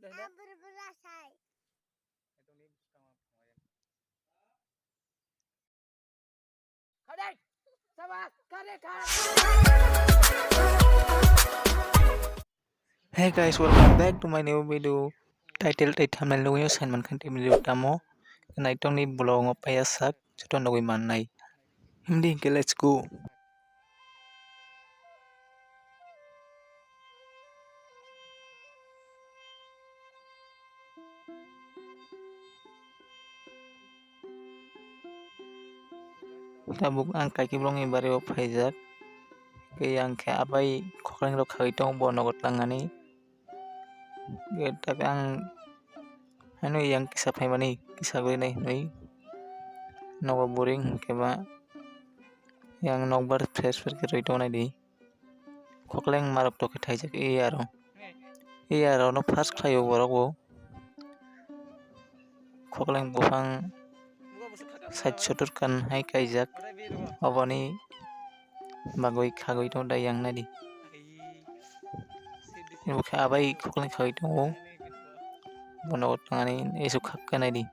Hey guys, welcome back to my new video. Title tay thumbnail lo yo sign man kan tim video tamo. Kanai tong ni blog ngo payasak chuton no man nai. Hindi ke let's go. Tabuk ang kai ki blong ni bare o paijak. Ke yang ke abai khoklang ro khai tong bono got langani. Ke tak ang ano yang kisa phai mani kisa goi nai noi. Nogo boring ke ba yang nokbar fresh per ke roi tong nai di. Khoklang marok to ke thaijak e aro no first khai o borogo. Khoklang bufang side shotur kan hai kaijak oboni bagoi khagoi tong dai yang nadi ibu kha abai khoklang khagoi tong bono tangani esu khakka nadi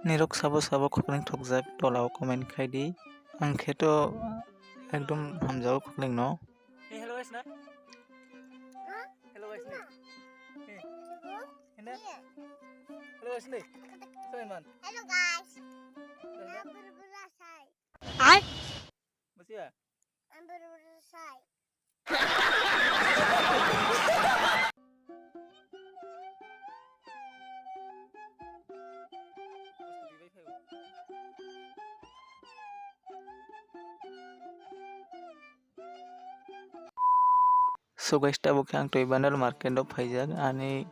nirok sabo khoklang thokjak tolao comment khaidi ang kheto ekdom hamjao khoklang no hello guys na hello guys na hello guys na Hello guys. I'm berbusai. Hai? Masih ya? I'm berbusai. So guys, tabuk yang toy bandal market do phaijak ani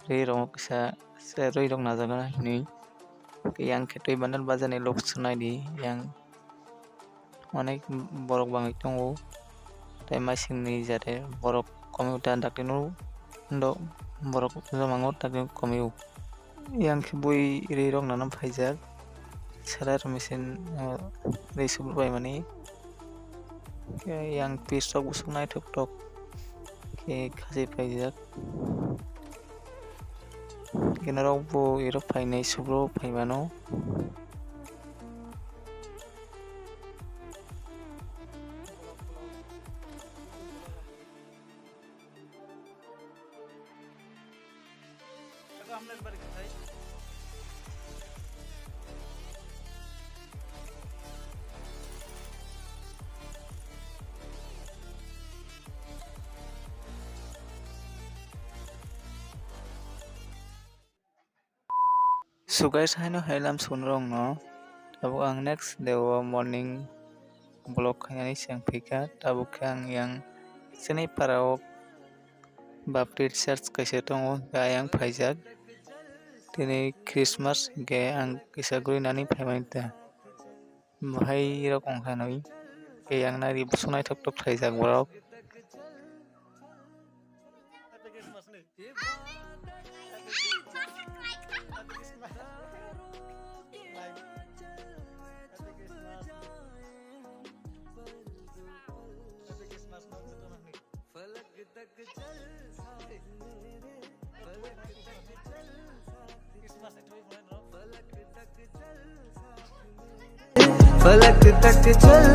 re rong kisa roi rong najaga ni yang toy bandal bazar ni lok sunai di yang অনেক borok bangai tongo tai masing ni jate borok komi uta daktino ndo borok jamango takni komi yang boi re rong nanam phaijak sarar mesin re subur bai mani yang pisok usung nai tok tok ke khasi phaijak kenarok bo iro phainai subro phaimano So guys, I know Hailam Sunrong no. Tabuk ang next dewa morning vlog kayani siang pika tabuk ang yang sini parao baptit search kaise tongo gayang phaijak tini Christmas ge ang kisaguri nani phaimanita bhai rok ongkhanoi ke yang nari sunai tok tok phaijak borok फलक तक चल